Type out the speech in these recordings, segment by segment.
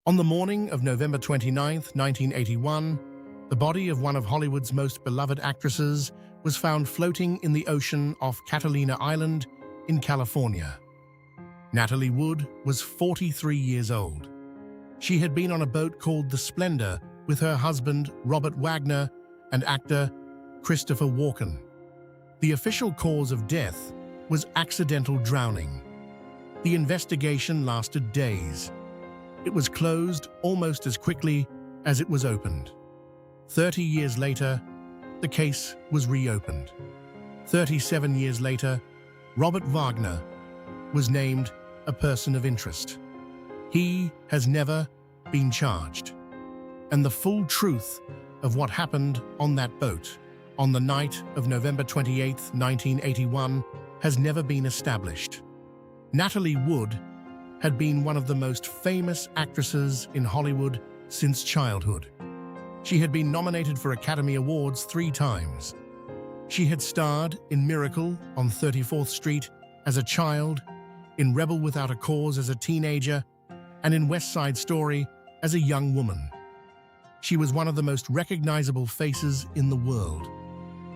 On the morning of November 29, 1981, the body of one of Hollywood's most beloved actresses was found floating in the ocean off Catalina Island in California. Natalie Wood was 43 years old. She had been on a boat called the Splendor with her husband, Robert Wagner, and actor Christopher Walken. The official cause of death was accidental drowning. The investigation lasted days. It was closed almost as quickly as it was opened. 30 years later, the case was reopened. 37 years later, Robert Wagner was named a person of interest. He has never been charged. And the full truth of what happened on that boat on the night of November 28, 1981, has never been established. Natalie Wood had been one of the most famous actresses in Hollywood since childhood. She had been nominated for Academy Awards 3 times. She had starred in Miracle on 34th Street as a child, in Rebel Without a Cause as a teenager, and in West Side Story as a young woman. She was one of the most recognizable faces in the world.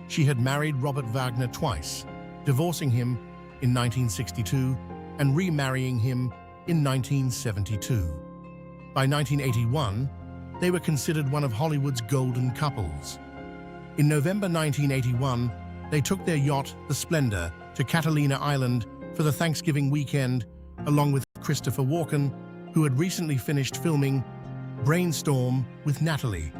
She had married Robert Wagner twice, divorcing him in 1962 and remarrying him in 1972. By 1981, they were considered one of Hollywood's golden couples. In November 1981, they took their yacht, the Splendor, to Catalina Island for the Thanksgiving weekend, along with Christopher Walken, who had recently finished filming Brainstorm with Natalie.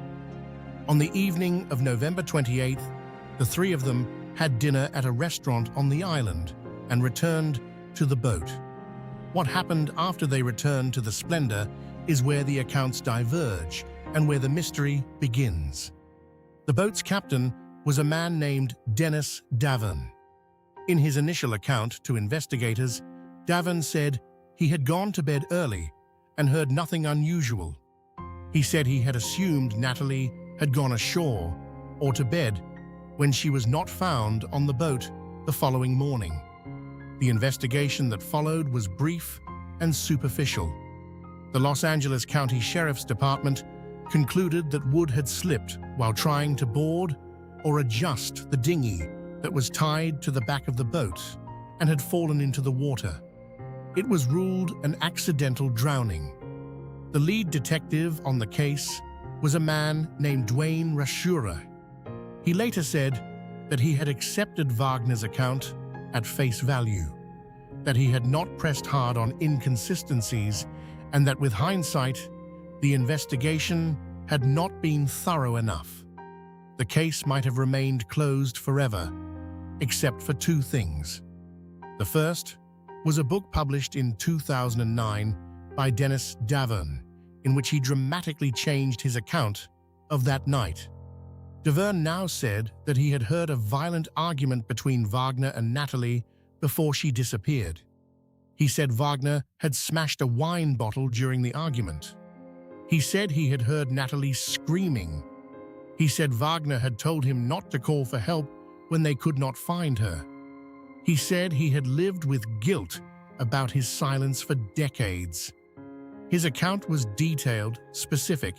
On the evening of November 28th, the 3 of them had dinner at a restaurant on the island and returned to the boat. What happened after they returned to the Splendor is where the accounts diverge and where the mystery begins. The boat's captain was a man named Dennis Davern. In his initial account to investigators, Davern said he had gone to bed early and heard nothing unusual. He said he had assumed Natalie had gone ashore or to bed when she was not found on the boat the following morning. The investigation that followed was brief and superficial. The Los Angeles County Sheriff's Department concluded that Wood had slipped while trying to board or adjust the dinghy that was tied to the back of the boat and had fallen into the water. It was ruled an accidental drowning. The lead detective on the case was a man named Dwayne Rashura. He later said that he had accepted Wagner's account at face value, that he had not pressed hard on inconsistencies, and that with hindsight, the investigation had not been thorough enough. The case might have remained closed forever, except for 2 things. The first was a book published in 2009 by Dennis Davern, in which he dramatically changed his account of that night. Davern now said that he had heard a violent argument between Wagner and Natalie before she disappeared. He said Wagner had smashed a wine bottle during the argument. He said he had heard Natalie screaming. He said Wagner had told him not to call for help when they could not find her. He said he had lived with guilt about his silence for decades. His account was detailed, specific,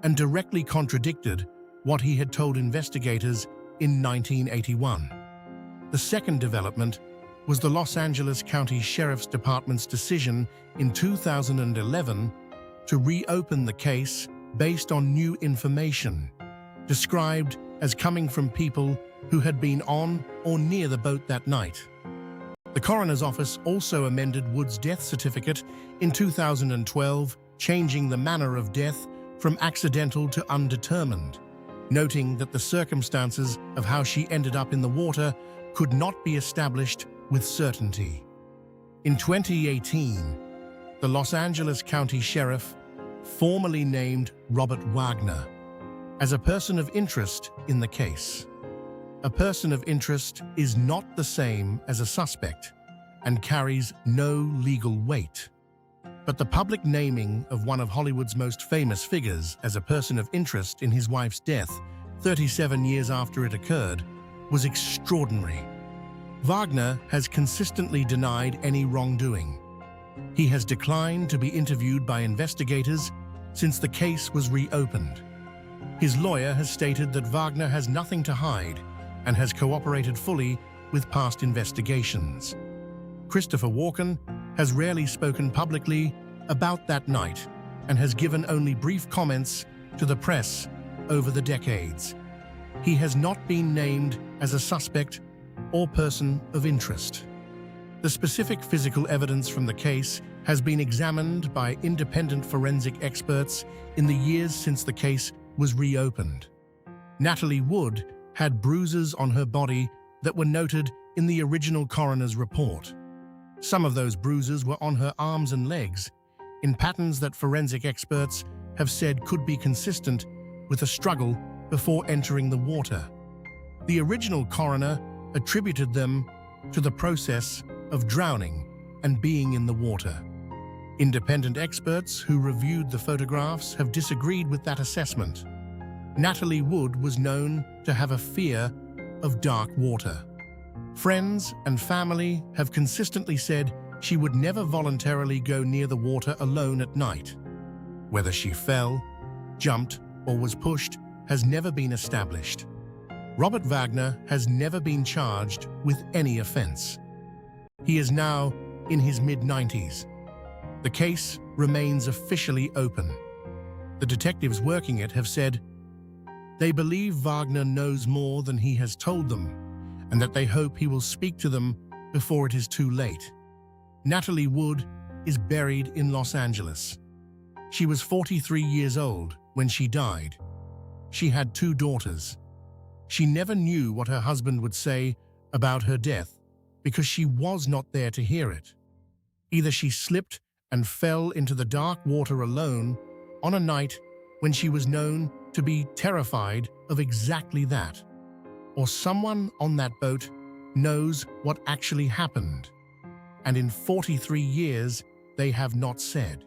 and directly contradicted what he had told investigators in 1981. The second development was the Los Angeles County Sheriff's Department's decision in 2011 to reopen the case based on new information, described as coming from people who had been on or near the boat that night. The coroner's office also amended Wood's death certificate in 2012, changing the manner of death from accidental to undetermined, noting that the circumstances of how she ended up in the water could not be established with certainty. In 2018, the Los Angeles County Sheriff formally named Robert Wagner as a person of interest in the case. A person of interest is not the same as a suspect and carries no legal weight. But the public naming of one of Hollywood's most famous figures as a person of interest in his wife's death 37 years after it occurred was extraordinary. Wagner has consistently denied any wrongdoing. He has declined to be interviewed by investigators since the case was reopened. His lawyer has stated that Wagner has nothing to hide and has cooperated fully with past investigations. Christopher Walken has rarely spoken publicly about that night and has given only brief comments to the press over the decades. He has not been named as a suspect or person of interest. The specific physical evidence from the case has been examined by independent forensic experts in the years since the case was reopened. Natalie Wood had bruises on her body that were noted in the original coroner's report. Some of those bruises were on her arms and legs, in patterns that forensic experts have said could be consistent with a struggle before entering the water. The original coroner attributed them to the process of drowning and being in the water. Independent experts who reviewed the photographs have disagreed with that assessment. Natalie Wood was known to have a fear of dark water. Friends and family have consistently said she would never voluntarily go near the water alone at night. Whether she fell, jumped, or was pushed has never been established. Robert Wagner has never been charged with any offense. He is now in his mid-90s. The case remains officially open. The detectives working it have said they believe Wagner knows more than he has told them, and that they hope he will speak to them before it is too late. Natalie Wood is buried in Los Angeles. She was 43 years old when she died. She had 2 daughters. She never knew what her husband would say about her death because she was not there to hear it. Either she slipped and fell into the dark water alone on a night when she was known to be terrified of exactly that, or someone on that boat knows what actually happened, and in 43 years they have not said.